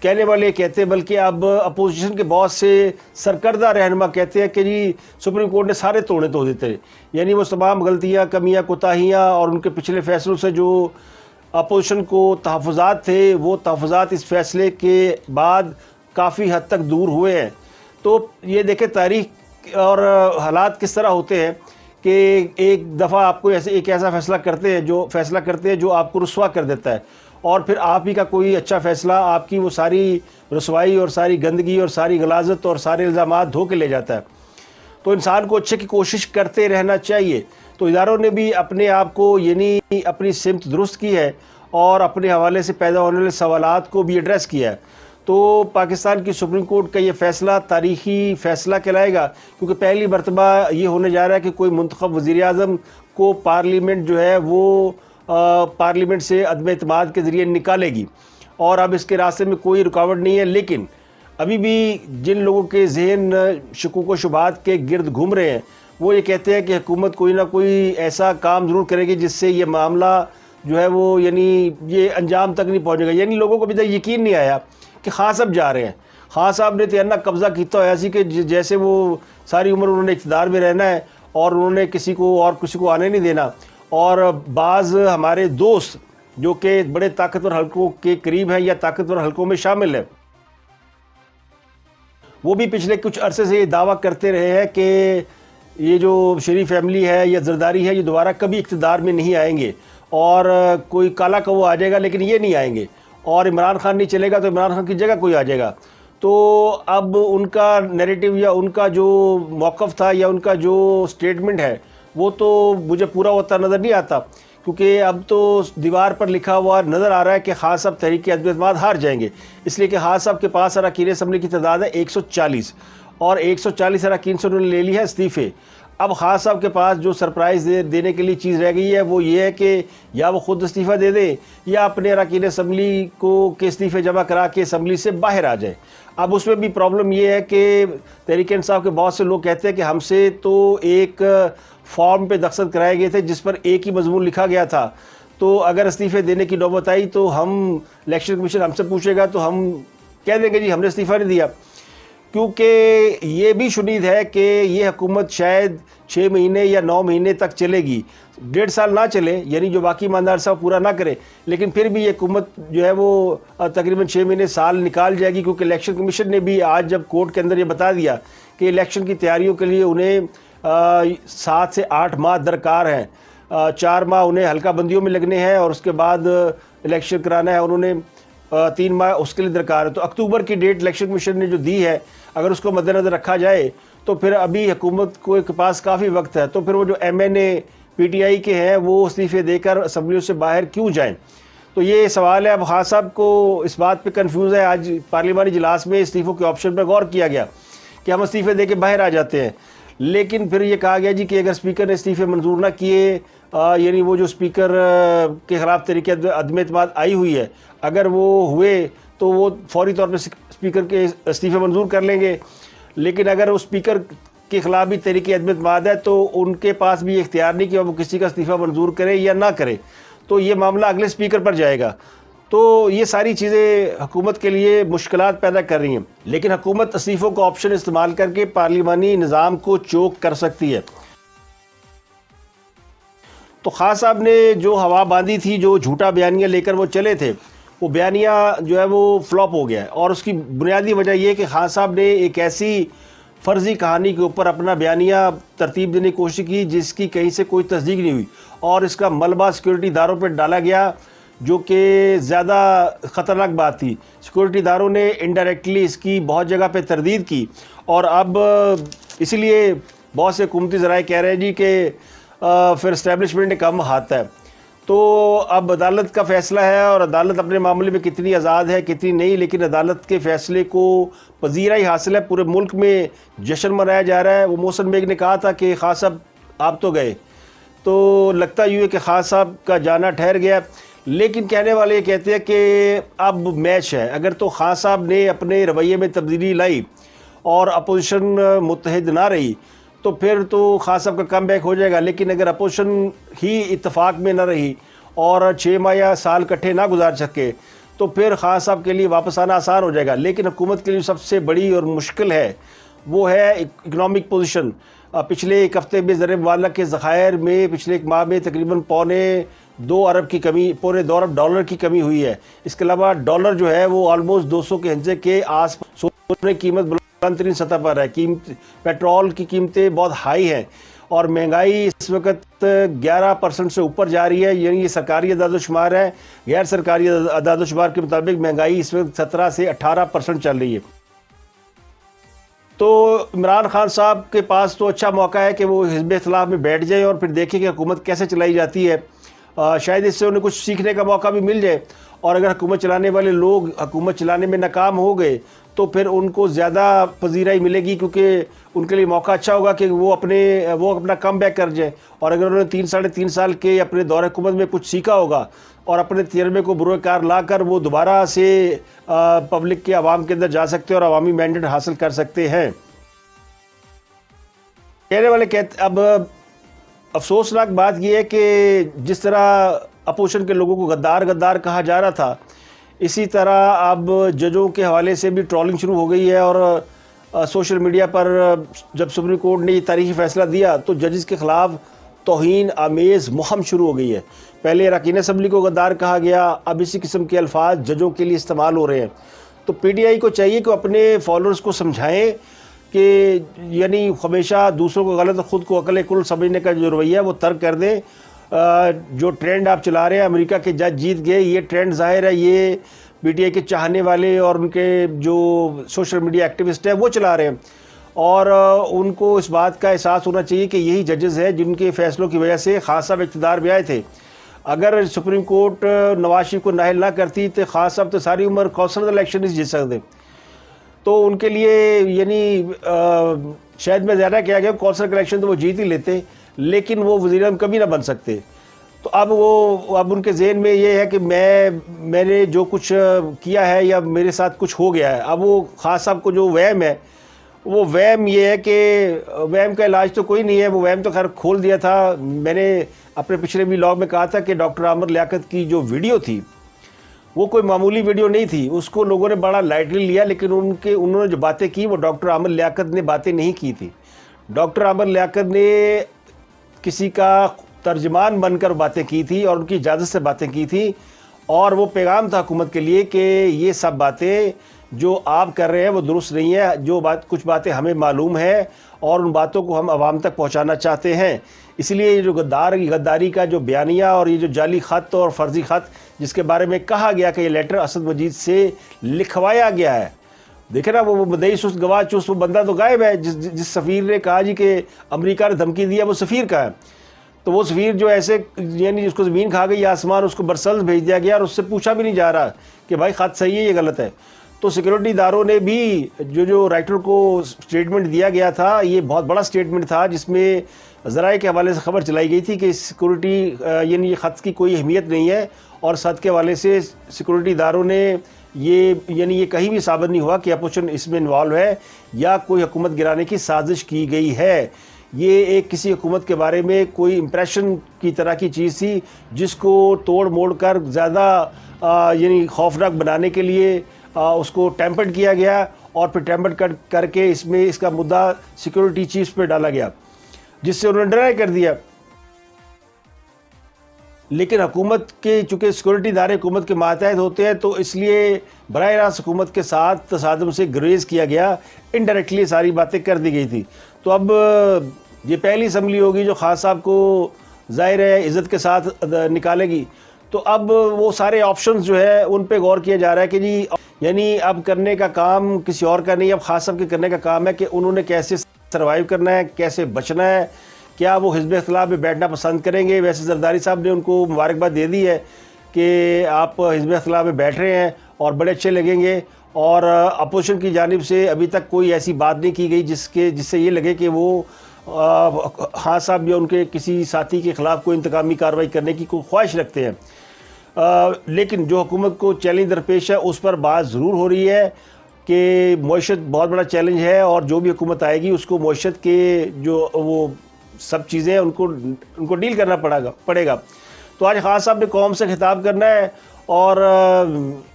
کہنے والے کہتے ہیں، بلکہ اب اپوزیشن کے بہت سے سرکردہ رہنما کہتے ہیں کہ جی سپریم کورٹ نے سارے توڑے تو دیتے، یعنی وہ تمام غلطیاں، کمیاں، کوتاہیاں اور ان کے پچھلے فیصلوں سے جو اپوزیشن کو تحفظات تھے، وہ تحفظات اس فیصلے کے بعد کافی حد تک دور ہوئے ہیں۔ تو یہ دیکھیں تاریخ اور حالات کس طرح ہوتے ہیں کہ ایک دفعہ آپ کو ایک ایسا فیصلہ کرتے ہیں جو آپ کو رسوا کر دیتا ہے، اور پھر آپ ہی کا کوئی اچھا فیصلہ آپ کی وہ ساری رسوائی اور ساری گندگی اور ساری غلاظت اور سارے الزامات دھو کے لے جاتا ہے۔ تو انسان کو اچھے کی کوشش کرتے رہنا چاہیے۔ تو اداروں نے بھی اپنے آپ کو یعنی اپنی سمت درست کی ہے اور اپنے حوالے سے پیدا ہونے والے سوالات کو بھی ایڈریس کیا ہے۔ تو پاکستان کی سپریم کورٹ کا یہ فیصلہ تاریخی فیصلہ کہلائے گا، کیونکہ پہلی مرتبہ یہ ہونے جا رہا ہے کہ کوئی منتخب وزیر اعظم کو پارلیمنٹ جو ہے وہ پارلیمنٹ سے عدم اعتماد کے ذریعے نکالے گی، اور اب اس کے راستے میں کوئی رکاوٹ نہیں ہے۔ لیکن ابھی بھی جن لوگوں کے ذہن شکوک و شبہات کے گرد گھوم رہے ہیں، وہ یہ کہتے ہیں کہ حکومت کوئی نہ کوئی ایسا کام ضرور کرے گی جس سے یہ معاملہ جو ہے وہ یعنی یہ انجام تک نہیں پہنچے گا۔ یعنی لوگوں کو ابھی تک یقین نہیں آیا کہ خان صاحب جا رہے ہیں۔ خان صاحب نے تو قبضہ کیتا ہوا سی کہ جیسے وہ ساری عمر انہوں نے اقتدار میں رہنا ہے اور انہوں نے کسی کو آنے نہیں دینا۔ اور بعض ہمارے دوست جو کہ بڑے طاقتور حلقوں کے قریب ہیں یا طاقتور حلقوں میں شامل ہیں، وہ بھی پچھلے کچھ عرصے سے یہ دعویٰ کرتے رہے ہیں کہ یہ جو شریف فیملی ہے یا زرداری ہے، یہ دوبارہ کبھی اقتدار میں نہیں آئیں گے، اور کوئی کالا کوہ آ جائے گا لیکن یہ نہیں آئیں گے، اور عمران خان نہیں چلے گا تو عمران خان کی جگہ کوئی آ جائے گا۔ تو اب ان کا نیریٹو یا ان کا جو موقف تھا یا ان کا جو سٹیٹمنٹ ہے وہ تو مجھے پورا ہوتا نظر نہیں آتا، کیونکہ اب تو دیوار پر لکھا ہوا نظر آ رہا ہے کہ خان صاحب تحریک عدم اعتماد ہار جائیں گے، اس لیے کہ خان صاحب کے پاس اراکین اسمبلی کی تعداد ہے 140، اور 140 اراکین سے انہوں نے لے لی ہے استعفے۔ اب خان صاحب کے پاس جو سرپرائز دینے کے لیے چیز رہ گئی ہے وہ یہ ہے کہ یا وہ خود استعفیٰ دے دیں یا اپنے اراکین اسمبلی کو کے استعفے جمع کرا کے اسمبلی سے باہر آ جائیں۔ اب اس میں بھی پرابلم یہ ہے کہ تحریک انصاف کے بہت سے لوگ کہتے ہیں کہ ہم سے تو ایک فارم پہ دستخط کرائے گئے تھے جس پر ایک ہی مضمون لکھا گیا تھا، تو اگر استعفے دینے کی نوبت آئی تو ہم الیکشن کمیشن ہم سے پوچھے گا تو ہم کہہ دیں گے جی ہم نے استعفیٰ نہیں دیا، کیونکہ یہ بھی شنید ہے کہ یہ حکومت شاید 6 مہینے یا 9 مہینے تک چلے گی، 1.5 سال نہ چلے، یعنی جو باقی ایماندار صاحب پورا نہ کرے، لیکن پھر بھی یہ حکومت جو ہے وہ تقریباً 6 مہینے سال نکال جائے گی، کیونکہ الیکشن کمیشن نے بھی آج جب کورٹ کے اندر یہ بتا دیا کہ الیکشن کی تیاریوں کے لیے انہیں 7 سے 8 ماہ درکار ہیں، 4 ماہ انہیں حلقہ بندیوں میں لگنے ہیں اور اس کے بعد الیکشن کرانا ہے، انہوں نے 3 ماہ اس کے لیے درکار ہے۔ تو اکتوبر کی ڈیٹ الیکشن کمیشن نے جو دی ہے، اگر اس کو مد نظر رکھا جائے تو پھر ابھی حکومت کے پاس کافی وقت ہے، تو پھر وہ جو M N A P T I کے ہیں وہ استعفے دے کر اسمبلیوں سے باہر کیوں جائیں؟ تو یہ سوال ہے۔ اب خان صاحب کو اس بات پہ کنفیوز ہے، آج پارلیمانی اجلاس میں استعفوں کے آپشن پہ غور کیا گیا کہ ہم استعفے دے کے باہر آ جاتے ہیں، لیکن پھر یہ کہا گیا جی کہ اگر اسپیکر نے استعفے منظور نہ کیے، یعنی وہ جو اسپیکر کے خلاف تحریک عدم اعتماد آئی ہوئی ہے، اگر وہ ہوئے تو وہ فوری طور پہ اسپیکر کے استعفے منظور کر لیں گے، لیکن اگر اس اسپیکر کے خلاف بھی تحریک عدم اعتماد ہے تو ان کے پاس بھی اختیار نہیں کہ وہ کسی کا استعفیٰ منظور کرے یا نہ کرے، تو یہ معاملہ اگلے اسپیکر پر جائے گا۔ تو یہ ساری چیزیں حکومت کے لیے مشکلات پیدا کر رہی ہیں، لیکن حکومت استعفوں کا آپشن استعمال کر کے پارلیمانی نظام کو چوک کر سکتی ہے۔ تو خان صاحب نے جو ہوا باندھی تھی، جو جھوٹا بیانیہ لے کر وہ چلے تھے، وہ بیانیہ جو ہے وہ فلاپ ہو گیا ہے، اور اس کی بنیادی وجہ یہ کہ خان صاحب نے ایک ایسی فرضی کہانی کے اوپر اپنا بیانیہ ترتیب دینے کی کوشش کی جس کی کہیں سے کوئی تصدیق نہیں ہوئی، اور اس کا ملبہ سیکورٹی اداروں پہ ڈالا گیا، جو کہ زیادہ خطرناک بات تھی۔ سیکورٹی اداروں نے انڈائریکٹلی اس کی بہت جگہ پہ تردید کی، اور اب اسی لیے بہت سے حکومتی ذرائع کہہ رہے ہیں جی کہ پھر اسٹیبلشمنٹ کم ہاتھ ہے۔ تو اب عدالت کا فیصلہ ہے، اور عدالت اپنے معاملے میں کتنی آزاد ہے کتنی نہیں، لیکن عدالت کے فیصلے کو پذیرائی حاصل ہے، پورے ملک میں جشن منایا جا رہا ہے۔ وہ محسن بیگ نے کہا تھا کہ خان صاحب آپ تو گئے، تو لگتا یوں ہے کہ خان صاحب کا جانا ٹھہر گیا، لیکن کہنے والے یہ کہتے ہیں کہ اب میچ ہے، اگر تو خان صاحب نے اپنے رویے میں تبدیلی لائی اور اپوزیشن متحد نہ رہی تو پھر تو خان صاحب کا کم بیک ہو جائے گا، لیکن اگر اپوزیشن ہی اتفاق میں نہ رہی اور 6 ماہ یا سال کٹھے نہ گزار سکے تو پھر خان صاحب کے لیے واپس آنا آسان ہو جائے گا. لیکن حکومت کے لیے سب سے بڑی اور مشکل ہے وہ ہے اکنامک پوزیشن. پچھلے ایک ہفتے میں زر مبادلہ کے ذخائر میں پچھلے ایک ماہ میں تقریباً پونے 2 ارب کی کمی، $2 ڈالر کی کمی ہوئی ہے. اس کے علاوہ ڈالر جو ہے وہ آلموسٹ 200 کے ہنزے کے آس پاس. سونے کی قیمت بلند ترین سطح پر ہے. پیٹرول کی قیمتیں بہت ہائی ہیں اور مہنگائی اس وقت 11% سے اوپر جا رہی ہے. یعنی یہ سرکاری اعداد و شمار ہے. غیر سرکاری اعداد و شمار کے مطابق مہنگائی اس وقت 17 سے 18% چل رہی ہے. تو عمران خان صاحب کے پاس تو اچھا موقع ہے کہ وہ حزب اختلاف میں بیٹھ جائیں اور پھر دیکھیں کہ حکومت کیسے چلائی جاتی ہے. شاید اس سے انہیں کچھ سیکھنے کا موقع بھی مل جائے. اور اگر حکومت چلانے والے لوگ حکومت چلانے میں ناکام ہو گئے تو پھر ان کو زیادہ پذیرائی ملے گی، کیونکہ ان کے لیے موقع اچھا ہوگا کہ وہ اپنا کم بیک کر جائیں. اور اگر انہوں نے 3 سال کے اپنے دور حکومت میں کچھ سیکھا ہوگا اور اپنے تجربے کو بروئے کار لا کر وہ دوبارہ سے پبلک کے عوام کے اندر جا سکتے ہیں اور عوامی مینڈیٹ حاصل کر سکتے ہیں. کہنے والے کہتے اب افسوسناک بات یہ ہے کہ جس طرح اپوزیشن کے لوگوں کو غدار کہا جا رہا تھا، اسی طرح اب ججوں کے حوالے سے بھی ٹرولنگ شروع ہو گئی ہے. اور سوشل میڈیا پر جب سپریم کورٹ نے یہ تاریخی فیصلہ دیا تو ججز کے خلاف توہین آمیز مہم شروع ہو گئی ہے. پہلے اراکین اسمبلی کو غدار کہا گیا، اب اسی قسم کے الفاظ ججوں کے لیے استعمال ہو رہے ہیں. تو پی ٹی آئی کو چاہیے کہ اپنے فالوورز کو سمجھائیں کہ یعنی ہمیشہ دوسروں کو غلط اور خود کو عقل کل سمجھنے کا جو رویہ ہے وہ ترک کر دیں. جو ٹرینڈ آپ چلا رہے ہیں، امریکہ کے جج جیت گئے، یہ ٹرینڈ ظاہر ہے یہ پی ٹی آئی کے چاہنے والے اور ان کے جو سوشل میڈیا ایکٹیوسٹ ہیں وہ چلا رہے ہیں. اور ان کو اس بات کا احساس ہونا چاہیے کہ یہی ججز ہیں جن کے فیصلوں کی وجہ سے خان صاحب اقتدار میں آئے تھے. اگر سپریم کورٹ نواز شریف کو نااہل نہ کرتی تو خان صاحب تو ساری عمر کونسلر الیکشن نہیں جیت سکتے. تو ان کے لیے یعنی شاید میں زیادہ کیا گیا کونسلر الیکشن تو وہ جیت ہی لیتے، لیکن وہ وزیر اعظم کبھی نہ بن سکتے. تو اب ان کے ذہن میں یہ ہے کہ میں نے جو کچھ کیا ہے یا میرے ساتھ کچھ ہو گیا ہے. اب وہ خان صاحب کو جو وہم ہے، وہ وہم یہ ہے کہ وہم کا علاج تو کوئی نہیں ہے. وہ وہم تو خیر کھول دیا تھا. میں نے اپنے پچھلے ولاگ میں کہا تھا کہ ڈاکٹر عامر لیاقت کی جو ویڈیو تھی وہ کوئی معمولی ویڈیو نہیں تھی. اس کو لوگوں نے بڑا لائٹلی لیا، لیکن انہوں نے جو باتیں کی وہ ڈاکٹر عامر لیاقت نے باتیں نہیں کی تھی. ڈاکٹر عامر لیاقت نے کسی کا ترجمان بن کر باتیں کی تھی اور ان کی اجازت سے باتیں کی تھی. اور وہ پیغام تھا حکومت کے لیے کہ یہ سب باتیں جو آپ کر رہے ہیں وہ درست نہیں ہے. کچھ باتیں ہمیں معلوم ہیں اور ان باتوں کو ہم عوام تک پہنچانا چاہتے ہیں. اس لیے یہ جو غداری کا جو بیانیہ اور یہ جو جعلی خط اور فرضی خط جس کے بارے میں کہا گیا کہ یہ لیٹر اسد مجید سے لکھوایا گیا ہے. دیکھیں نا، وہ مدعی سست گواہ چست، وہ بندہ تو غائب ہے. جس سفیر نے کہا جی کہ امریکہ نے دھمکی دیا، وہ سفیر کا ہے. تو وہ سفیر جو ایسے یعنی جس کو زمین کھا گئی آسمان، اس کو برسلز بھیج دیا گیا اور اس سے پوچھا بھی نہیں جا رہا کہ بھائی خط صحیح ہے یہ غلط ہے. تو سیکورٹی اداروں نے بھی جو رائٹر کو سٹیٹمنٹ دیا گیا تھا، یہ بہت بڑا سٹیٹمنٹ تھا جس میں ذرائع کے حوالے سے خبر چلائی گئی تھی کہ سیکورٹی یعنی یہ خط کی کوئی اہمیت نہیں ہے. اور صد کے حوالے سے سیکورٹی اداروں نے یہ کہیں بھی ثابت نہیں ہوا کہ اپوزیشن اس میں انوالو ہے یا کوئی حکومت گرانے کی سازش کی گئی ہے. یہ ایک کسی حکومت کے بارے میں کوئی امپریشن کی طرح کی چیز تھی جس کو توڑ موڑ کر زیادہ یعنی خوفناک بنانے کے لیے اس کو ٹیمپرڈ کیا گیا اور پھر ٹیمپرڈ کر کے اس کا مدعا سیکورٹی چیفز پہ ڈالا گیا، جس سے انہوں نے ڈرائی کر دیا. لیکن حکومت کے چونکہ سیکورٹی ادارے حکومت کے ماتحت ہوتے ہیں تو اس لیے براہ راست حکومت کے ساتھ تصادم سے گریز کیا گیا، انڈائریکٹلی ساری باتیں کر دی گئی تھی. تو اب یہ پہلی اسمبلی ہوگی جو خان صاحب کو ظاہر ہے عزت کے ساتھ نکالے گی. تو اب وہ سارے آپشنز جو ہے ان پہ غور کیا جا رہا ہے کہ جی یعنی اب کرنے کا کام کسی اور کا نہیں، اب خان صاحب کے کرنے کا کام ہے کہ انہوں نے کیسے سروائیو کرنا ہے، کیسے بچنا ہے. کیا وہ حزب اختلاف میں بیٹھنا پسند کریں گے؟ ویسے زرداری صاحب نے ان کو مبارکباد دے دی ہے کہ آپ حزب اختلاف میں بیٹھ رہے ہیں اور بڑے اچھے لگیں گے. اور اپوزیشن کی جانب سے ابھی تک کوئی ایسی بات نہیں کی گئی جس سے یہ لگے کہ وہ خان صاحب یا ان کے کسی ساتھی کے خلاف کوئی انتقامی کارروائی کرنے کی کوئی خواہش رکھتے ہیں. لیکن جو حکومت کو چیلنج درپیش ہے اس پر بات ضرور ہو رہی ہے کہ معیشت بہت بڑا چیلنج ہے اور جو بھی حکومت آئے گی اس کو معیشت کے جو وہ سب چیزیں ان کو ڈیل کرنا پڑے گا. تو آج خان صاحب نے قوم سے خطاب کرنا ہے اور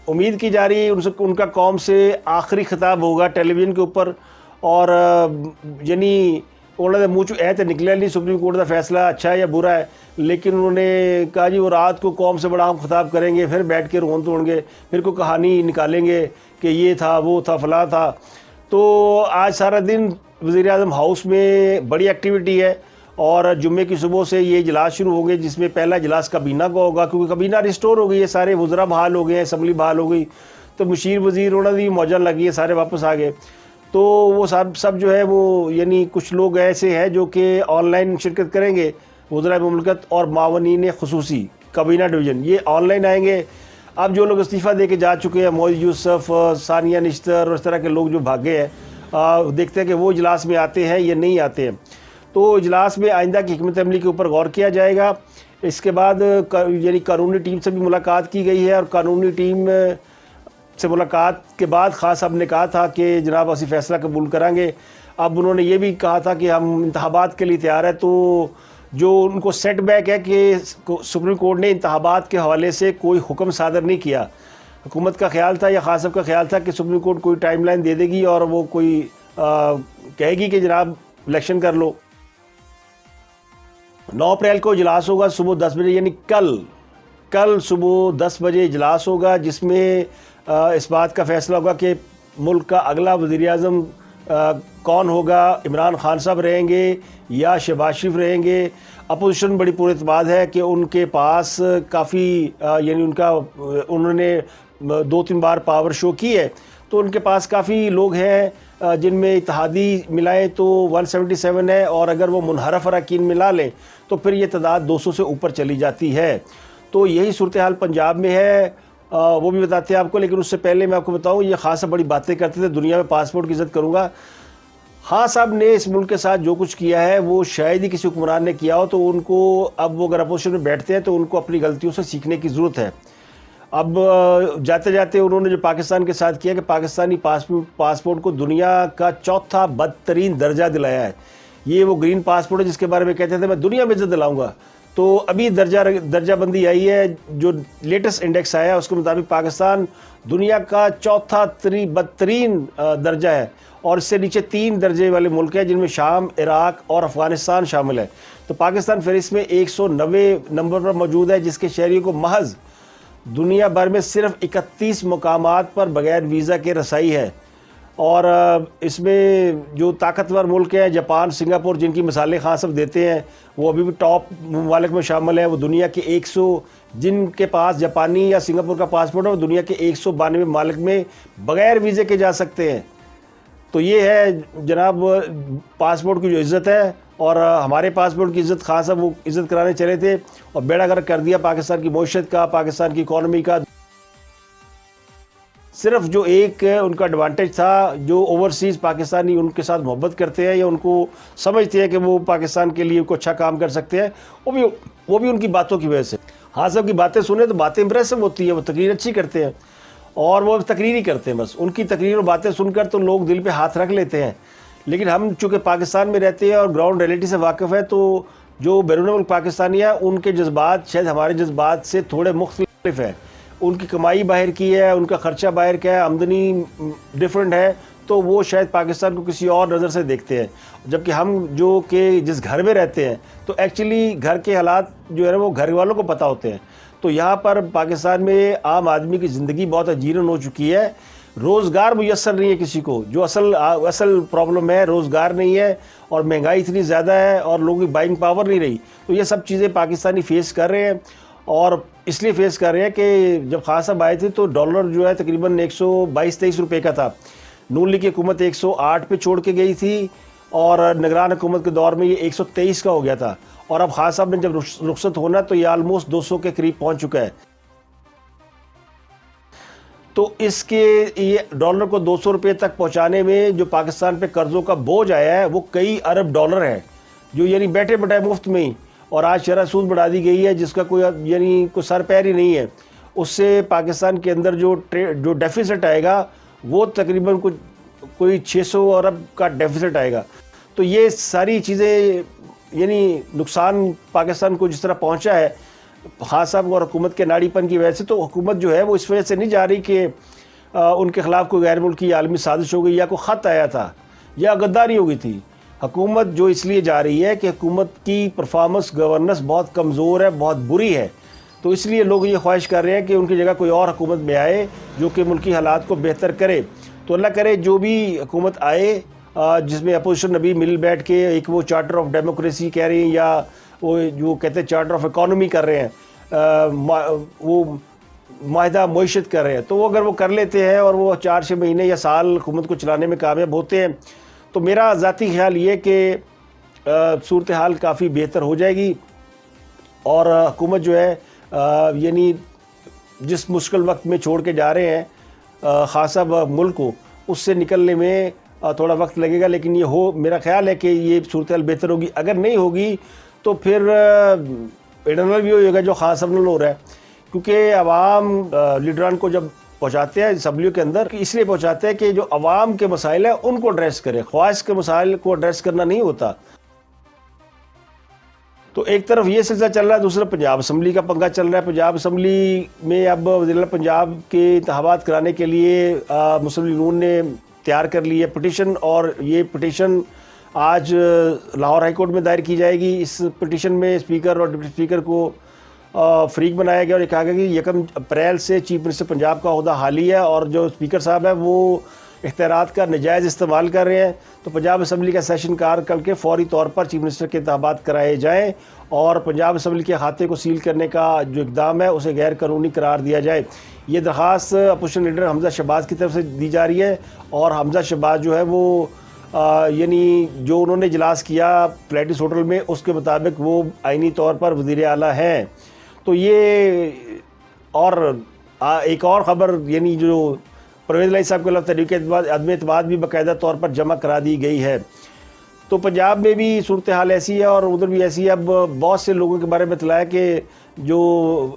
امید کی جا رہی ہے ان کا قوم سے آخری خطاب ہوگا ٹیلی ویژن کے اوپر. اور یعنی انہوں نے منہ چوں ایت نکلیا نہیں سپریم کورٹ کا فیصلہ اچھا ہے یا برا ہے, لیکن انہوں نے کہا جی وہ رات کو قوم سے بڑا خطاب کریں گے, پھر بیٹھ کے رون توڑیں گے, پھر کوئی کہانی نکالیں گے کہ یہ تھا وہ تھا فلاں تھا. تو آج سارا دن وزیر اعظم ہاؤس میں بڑی ایکٹیویٹی ہے, اور جمعے کی صبح سے یہ اجلاس شروع ہو گئے, جس میں پہلا اجلاس کابینہ کا ہوگا, کیونکہ کابینہ ریسٹور ہو گئی ہے, سارے وزراء بحال ہو گئے ہیں, اسمبلی بحال ہو گئی, تو مشیر وزیر انہوں نے موجہ لگی ہے, سارے واپس آ گئے. تو وہ سب جو ہے وہ یعنی کچھ لوگ ایسے ہیں جو کہ آن لائن شرکت کریں گے, وزراء مملکت اور معاونین خصوصی کابینہ ڈویژن یہ آن لائن آئیں گے. اب جو لوگ استعفیٰ دے کے جا چکے ہیں, موعز یوسف, ثانیہ نشتر اور اس طرح کے لوگ جو بھاگے ہیں, دیکھتے ہیں کہ وہ اجلاس میں آتے ہیں یا نہیں آتے ہیں. تو اجلاس میں آئندہ کی حکمت عملی کے اوپر غور کیا جائے گا. اس کے بعد یعنی قانونی ٹیم سے بھی ملاقات کی گئی ہے, اور قانونی ٹیم سے ملاقات کے بعد خان صاحب نے کہا تھا کہ جناب اسی فیصلہ قبول کریں گے. اب انہوں نے یہ بھی کہا تھا کہ ہم انتخابات کے لیے تیار ہیں. تو جو ان کو سیٹ بیک ہے کہ سپریم کورٹ نے انتخابات کے حوالے سے کوئی حکم صادر نہیں کیا. حکومت کا خیال تھا یا خان صاحب کا خیال تھا کہ سپریم کورٹ کوئی ٹائم لائن دے دے گی اور وہ کوئی کہے گی کہ جناب الیکشن کر لو. 9 اپریل کو اجلاس ہوگا صبح 10 بجے, یعنی کل صبح 10 بجے اجلاس ہوگا, جس میں اس بات کا فیصلہ ہوگا کہ ملک کا اگلا وزیر اعظم کون ہوگا. عمران خان صاحب رہیں گے یا شہباز شریف رہیں گے. اپوزیشن بڑی پر اعتماد ہے کہ ان کے پاس کافی یعنی انہوں نے 2-3 بار پاور شو کی ہے, تو ان کے پاس کافی لوگ ہیں جن میں اتحادی ملائیں تو 177 ہے, اور اگر وہ منحرف اراکین ملا لیں تو پھر یہ تعداد 200 سے اوپر چلی جاتی ہے. تو یہی صورتحال پنجاب میں ہے, وہ بھی بتاتے ہیں آپ کو. لیکن اس سے پہلے میں آپ کو بتاؤں, یہ خان صاحب بڑی باتیں کرتے تھے, دنیا میں پاسپورٹ کی عزت کروں گا. خان صاحب نے اس ملک کے ساتھ جو کچھ کیا ہے وہ شاید ہی کسی حکمران نے کیا ہو, تو ان کو اب وہ اگر اپوزیشن میں بیٹھتے ہیں تو ان کو اپنی غلطیوں سے سیکھنے کی ضرورت ہے. اب جاتے جاتے انہوں نے جو پاکستان کے ساتھ کیا کہ پاکستانی پاسپورٹ کو دنیا کا 4تھا بدترین درجہ دلایا ہے. یہ وہ گرین پاسپورٹ ہے جس کے بارے میں کہتے تھے میں دنیا میں عزت دلاؤں گا. تو ابھی درجہ بندی آئی ہے, جو لیٹسٹ انڈیکس آیا ہے اس کے مطابق پاکستان دنیا کا 4تھا بدترین درجہ ہے, اور اس سے نیچے 3 درجے والے ملک ہیں جن میں شام, عراق اور افغانستان شامل ہے. تو پاکستان فہرست میں 190 نمبر پر موجود ہے, جس کے شہریوں کو محض دنیا بھر میں صرف 31 مقامات پر بغیر ویزا کے رسائی ہے. اور اس میں جو طاقتور ملک ہیں جاپان, سنگاپور, جن کی مثالیں خان صاحب دیتے ہیں, وہ ابھی بھی ٹاپ ممالک میں شامل ہیں. وہ دنیا کے 100 جن کے پاس جاپانی یا سنگاپور کا پاسپورٹ ہے, وہ دنیا کے 192 ممالک میں بغیر ویزے کے جا سکتے ہیں. تو یہ ہے جناب پاسپورٹ کی جو عزت ہے, اور ہمارے پاسپورٹ کی عزت خان صاحب وہ عزت کرانے چلے تھے, اور بیڑا گرک کر دیا پاکستان کی معیشت کا, پاکستان کی اکانومی کا. صرف جو ایک ان کا ایڈوانٹیج تھا, جو اوورسیز پاکستانی ان کے ساتھ محبت کرتے ہیں یا ان کو سمجھتے ہیں کہ وہ پاکستان کے لیے کوئی اچھا کام کر سکتے ہیں, وہ بھی ان کی باتوں کی وجہ سے. خان صاحب کی باتیں سنیں تو باتیں امپریسو ہوتی ہیں, وہ تقریر اچھی کرتے ہیں, اور وہ تقریر ہی کرتے ہیں بس. ان کی تقریر اور باتیں سن کر تو لوگ دل پہ ہاتھ رکھ لیتے ہیں. لیکن ہم چونکہ پاکستان میں رہتے ہیں اور گراؤنڈ ریئلٹی سے واقف ہیں, تو جو بیرون ملک پاکستانی ہیں ان کے جذبات شاید ہمارے جذبات سے تھوڑے مختلف ہیں. ان کی کمائی باہر کی ہے, ان کا خرچہ باہر کا ہے, آمدنی ڈیفرنٹ ہے, تو وہ شاید پاکستان کو کسی اور نظر سے دیکھتے ہیں. جبکہ ہم جو کہ جس گھر میں رہتے ہیں تو ایکچولی گھر کے حالات جو ہے نا وہ گھر والوں کو پتہ ہوتے ہیں. تو یہاں پر پاکستان میں عام آدمی کی زندگی بہت اجیرن ہو چکی ہے, روزگار میسر نہیں ہے کسی کو. جو اصل پرابلم ہے روزگار نہیں ہے, اور مہنگائی اتنی زیادہ ہے, اور لوگوں کی بائنگ پاور نہیں رہی. تو یہ سب چیزیں پاکستانی فیس کر رہے ہیں, اور اس لیے فیس کر رہے ہیں کہ جب خان صاحب آئے تھے تو ڈالر جو ہے تقریباً 122-23 روپے کا تھا. نون لیگ کی حکومت 108 پہ چھوڑ کے گئی تھی, اور نگران حکومت کے دور میں یہ 123 کا ہو گیا تھا. اور اب خان صاحب نے جب رخصت ہونا تو یہ آلموسٹ 200 کے قریب پہنچ چکا ہے. تو اس کے یہ ڈالر کو 200 روپے تک پہنچانے میں جو پاکستان پہ قرضوں کا بوجھ آیا ہے وہ کئی ارب ڈالر ہے, جو یعنی بیٹھے بٹھائے مفت میں ہی. اور آج شرح سود بڑھا دی گئی ہے جس کا کوئی سر پیر ہی نہیں ہے. اس سے پاکستان کے اندر جو ڈیفیسٹ آئے گا وہ تقریباً کوئی 600 ارب کا ڈیفیسٹ آئے گا. تو یہ ساری چیزیں یعنی نقصان پاکستان کو جس طرح پہنچا ہے, خان صاحب اور حکومت کے ناڑی پن کی وجہ سے، تو حکومت جو ہے وہ اس وجہ سے نہیں جا رہی کہ ان کے خلاف کوئی غیر ملکی عالمی سازش ہو گئی یا کوئی خط آیا تھا یا غداری ہو گئی تھی. حکومت جو اس لیے جا رہی ہے کہ حکومت کی پرفارمنس گورننس بہت کمزور ہے، بہت بری ہے، تو اس لیے لوگ یہ خواہش کر رہے ہیں کہ ان کی جگہ کوئی اور حکومت میں آئے جو کہ ملکی حالات کو بہتر کرے. تو اللہ کرے جو بھی حکومت آئے جس میں اپوزیشن ابھی مل بیٹھ کے ایک وہ چارٹر آف ڈیموکریسی کہہ رہی ہیں یا وہ جو کہتے ہیں چارٹر آف اکانومی کر رہے ہیں، وہ معاہدہ معیشت کر رہے ہیں، تو وہ اگر وہ کر لیتے ہیں اور وہ 4-6 مہینے یا سال حکومت کو چلانے میں کامیاب ہوتے ہیں تو میرا ذاتی خیال یہ کہ صورتحال کافی بہتر ہو جائے گی اور حکومت جو ہے یعنی جس مشکل وقت میں چھوڑ کے جا رہے ہیں خان صاحب ملک کو، اس سے نکلنے میں تھوڑا وقت لگے گا، لیکن یہ میرا خیال ہے کہ یہ صورتحال بہتر ہوگی. اگر نہیں ہوگی تو پھر انٹرنل بھی ہوگا جو خان صاحب نل ہو رہا ہے، کیونکہ عوام لیڈران کو جب پہنچاتے ہیں اسمبلیوں کے اندر اس لیے پہنچاتے ہیں کہ جو عوام کے مسائل ہیں ان کو ایڈریس کرے، خواہش کے مسائل کو ایڈریس کرنا نہیں ہوتا. تو ایک طرف یہ سلسلہ چل رہا ہے، دوسرا پنجاب اسمبلی کا پنگا چل رہا ہے. پنجاب اسمبلی میں اب وزیر اعلیٰ پنجاب کے انتخابات کرانے کے لیے مسلم لیگ نون نے تیار کر لی ہے پٹیشن، اور یہ پٹیشن آج لاہور ہائی کورٹ میں دائر کی جائے گی. اس پٹیشن میں اسپیکر اور ڈپٹی اسپیکر کو فریق بنایا گیا اور یہ کہا گیا کہ 1 اپریل سے چیف منسٹر پنجاب کا عہدہ حالی ہے، اور جو اسپیکر صاحب ہیں وہ اختیارات کا نجائز استعمال کر رہے ہیں. تو پنجاب اسمبلی کا سیشن کار کر کے فوری طور پر چیف منسٹر کے انتخابات کرائے جائیں اور پنجاب اسمبلی کے کھاتے کو سیل کرنے کا جو اقدام ہے اسے غیر قانونی قرار دیا جائے. یہ درخواست اپوزیشن لیڈر حمزہ شہباز کی طرف سے دی جا رہی ہے، اور حمزہ شہباز جو ہے وہ یعنی جو انہوں نے اجلاس کیا پلیٹس ہوٹل میں اس کے مطابق وہ آئینی طور پر وزیر اعلیٰ ہیں. تو یہ اور ایک اور خبر یعنی جو پرویز الہی صاحب کے خلاف تحریک عدم اعتماد بھی باقاعدہ طور پر جمع کرا دی گئی ہے. تو پنجاب میں بھی صورتحال ایسی ہے اور ادھر بھی ایسی ہے. اب بہت سے لوگوں کے بارے میں اطلاع ہے کہ جو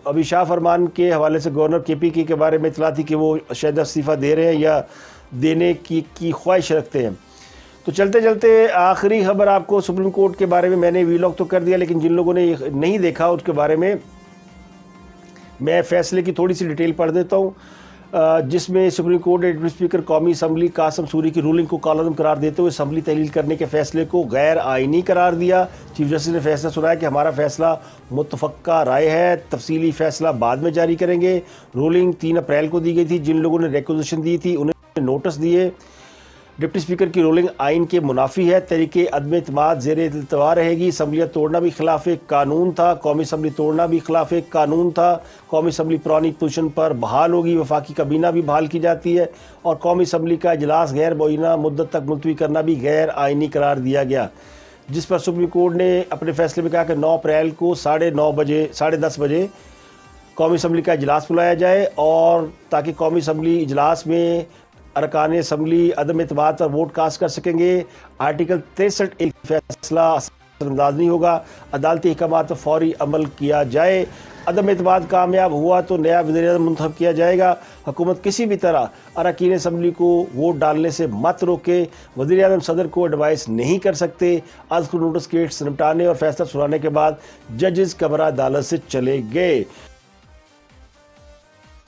ابھی شاہ فرمان کے حوالے سے گورنر KPK کے بارے میں اطلاع تھی کہ وہ شاید استعفیٰ دے رہے ہیں یا دینے کی خواہش رکھتے ہیں. تو چلتے چلتے آخری خبر آپ کو سپریم کورٹ کے بارے میں نے ویلاگ تو کر دیا، لیکن جن لوگوں نے نہیں دیکھا اس کے بارے میں میں فیصلے کی تھوڑی سی ڈیٹیل پڑھ دیتا ہوں، جس میں سپریم کورٹ نے ڈپٹی اسپیکر قومی اسمبلی قاسم سوری کی رولنگ کو کالعدم قرار دیتے ہوئے اسمبلی تحلیل کرنے کے فیصلے کو غیر آئینی قرار دیا. چیف جسٹس نے فیصلہ سنایا کہ ہمارا فیصلہ متفقہ رائے ہے، تفصیلی فیصلہ بعد میں جاری کریں گے. رولنگ 3 اپریل کو دی گئی تھی. جن لوگوں نے ریکوزیشن دی تھی انہیں نوٹس دیے. ڈپٹی اسپیکر کی رولنگ آئین کے منافی ہے، تحریک عدم اعتماد زیر التوا رہے گی. اسمبلیاں توڑنا بھی خلاف قانون تھا، قومی اسمبلی توڑنا بھی خلاف قانون تھا. قومی اسمبلی پرانی پوزیشن پر بحال ہوگی، وفاقی کابینہ بھی بحال کی جاتی ہے، اور قومی اسمبلی کا اجلاس غیر معینہ مدت تک ملتوی کرنا بھی غیر آئینی قرار دیا گیا. جس پر سپریم کورٹ نے اپنے فیصلے میں کہا کہ 9 اپریل کو 10:30 بجے قومی اسمبلی کا اجلاس بلایا جائے، اور تاکہ قومی اسمبلی اجلاس میں ارکان اسمبلی عدم اعتماد پر ووٹ کاسٹ کر سکیں گے. آرٹیکل 63 ایک فیصلہ اثر انداز نہیں ہوگا، عدالتی احکامات پر فوری عمل کیا جائے. عدم اعتماد کامیاب ہوا تو نیا وزیر اعظم منتخب کیا جائے گا. حکومت کسی بھی طرح اراکین اسمبلی کو ووٹ ڈالنے سے مت روکے. وزیر اعظم صدر کو ایڈوائس نہیں کر سکتے. از خود نوٹس کیٹس نمٹانے اور فیصلہ سنانے کے بعد ججز کمرہ عدالت سے چلے گئے.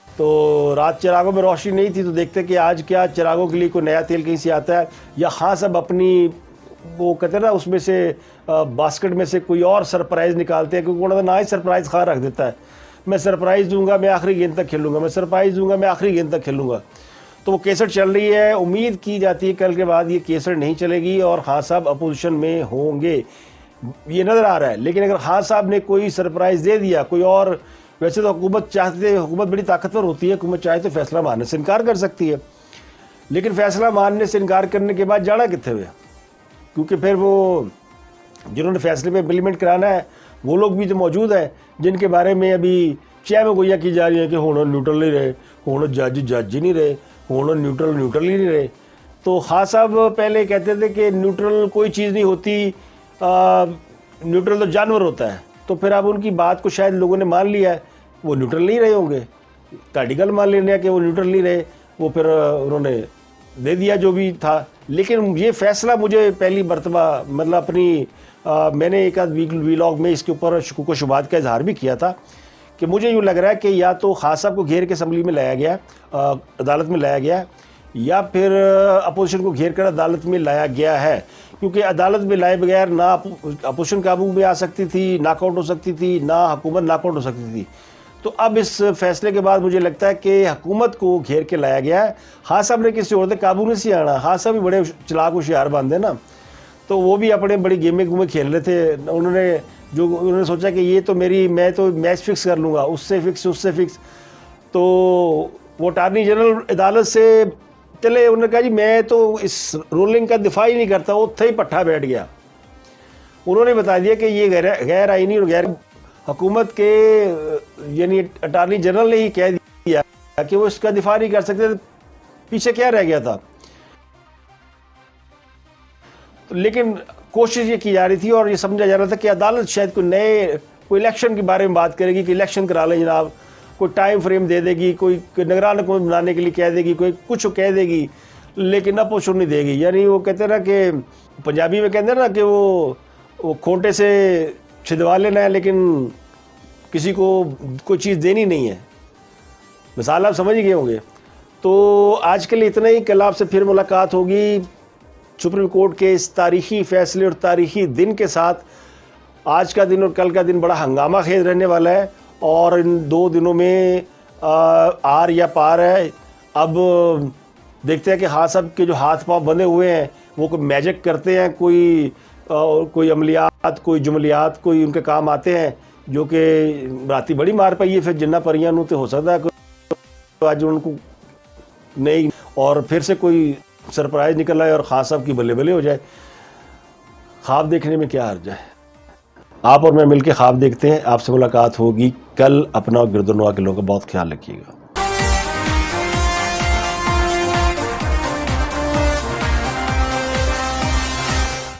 تو رات چراغوں میں روشنی نہیں تھی، تو دیکھتے کہ آج کیا چراغوں کے لیے کوئی نیا تیل کہیں سے آتا ہے، یا خان صاحب اپنی وہ کہتے ہیں نا اس میں سے باسکٹ میں سے کوئی اور سرپرائز نکالتے ہیں، کیونکہ انہوں نے نہ ہی سرپرائز خان رکھ دیتا ہے. میں سرپرائز دوں گا، میں آخری گیند تک کھیلوں گا، میں سرپرائز دوں گا، میں آخری گیند تک کھیلوں گا. تو وہ کیسٹ چل رہی ہے. امید کی جاتی ہے کل کے بعد یہ کیسٹ نہیں چلے گی اور خان صاحب اپوزیشن میں ہوں گے، یہ نظر آ رہا ہے. لیکن اگر خان صاحب نے کوئی سرپرائز دے دیا کوئی اور، ویسے تو حکومت چاہتے، حکومت بڑی طاقتور ہوتی ہے، حکومت چاہے تو فیصلہ ماننے سے انکار کر سکتی ہے، لیکن فیصلہ ماننے سے انکار کرنے کے بعد جانا کتنے ہوئے، کیونکہ پھر وہ جنہوں نے فیصلے پہ امپلیمنٹ کرانا ہے وہ لوگ بھی تو موجود ہیں جن کے بارے میں ابھی چہ میں گویا کی جا رہی ہے کہ ہونا نیوٹرل نہیں رہے، ہونا جج ہی نہیں رہے، ہونا نیوٹرل ہی نہیں رہے. تو خان صاحب پہلے کہتے تھے کہ نیوٹرل کوئی چیز نہیں ہوتی، نیوٹرل تو جانور ہوتا ہے. تو پھر اب ان کی بات کو شاید لوگوں نے مان لیا ہے، وہ نیوٹرل نہیں رہے ہوں گے، کارڈیکل مان لینا کہ وہ نیوٹرل نہیں رہے، وہ پھر انہوں نے دے دیا جو بھی تھا. لیکن یہ فیصلہ مجھے پہلی مرتبہ مطلب اپنی میں نے ایک آدھ ویلاگ میں اس کے اوپر شکوک و شبہات کا اظہار بھی کیا تھا کہ مجھے یوں لگ رہا ہے کہ یا تو خان صاحب کو گھیر کے اسمبلی میں لایا گیا، عدالت میں لایا گیا، یا پھر اپوزیشن کو گھیر کر عدالت میں لایا گیا ہے، کیونکہ عدالت میں لائے بغیر نہ اپوزیشن قابو میں آ سکتی تھی، ناک آؤٹ ہو سکتی تھی، نہ حکومت ناک آؤٹ ہو سکتی تھی۔ تو اب اس فیصلے کے بعد مجھے لگتا ہے کہ حکومت کو گھیر کے لایا گیا ہے۔ خان صاحب نے کسی اور دے قابو نہیں سی آنا، خان صاحب بھی بڑے چلاک ہوشیار بندے نا، تو وہ بھی اپنے بڑی گیمیں کھیل رہے تھے۔ انہوں نے سوچا کہ یہ تو میں تو میچ فکس کر لوں گا، اس سے فکس، تو وہ اٹارنی جنرل عدالت سے چلے، انہوں نے کہا جی میں تو اس رولنگ کا دفاع ہی نہیں کرتا، وہ تھے ہی پٹھا بیٹھ گیا۔ انہوں نے بتا دیا کہ یہ غیر آئینی اور غیر حکومت کے، یعنی اٹارنی جنرل نے ہی کہہ دیا کہ وہ اس کا دفاع نہیں کر سکتے، پیچھے کیا رہ گیا تھا؟ لیکن کوشش یہ کی جا رہی تھی اور یہ سمجھا جا رہا تھا کہ عدالت شاید کوئی الیکشن کے بارے میں بات کرے گی کہ الیکشن کرا لیں جناب، کوئی ٹائم فریم دے دے گی، کوئی نگران حکومت بنانے کے لیے کہہ دے گی، کوئی کچھ کہہ دے گی، لیکن اپوزیشن نہیں دے گی۔ یعنی وہ کہتے ہیں نا کہ پنجابی میں کہتے ہیں نا کہ وہ کھونٹے سے چھدوا لینا ہے لیکن کسی کو کوئی چیز دینی نہیں ہے۔ مثال آپ سمجھ گئے ہوں گے۔ تو آج کے لیے اتنا ہی، کل آپ سے پھر ملاقات ہوگی سپریم کورٹ کے اس تاریخی فیصلے اور تاریخی دن کے ساتھ۔ آج کا دن اور کل کا دن بڑا ہنگامہ خیز رہنے والا ہے، اور ان 2 دنوں میں آر یا پار ہے۔ اب دیکھتے ہیں کہ خان صاحب کے جو ہاتھ پاؤں بندھے ہوئے ہیں وہ کوئی میجک کرتے ہیں، کوئی عملیات، کوئی جملیات، کوئی ان کے کام آتے ہیں، جو کہ راتی بڑی مار پئی ہے، پھر جنہ پریاں نوں تے ہو سکتا ہے آج ان کو نہیں، اور پھر سے کوئی سرپرائز نکل آئے اور خان صاحب کی بلے بلے ہو جائے۔ خواب دیکھنے میں کیا حرج ہے؟ آپ اور میں مل کے خواب دیکھتے ہیں۔ آپ سے ملاقات ہوگی کل۔ اپنا اور گردنوا کے لوگوں کا بہت خیال رکھیے گا۔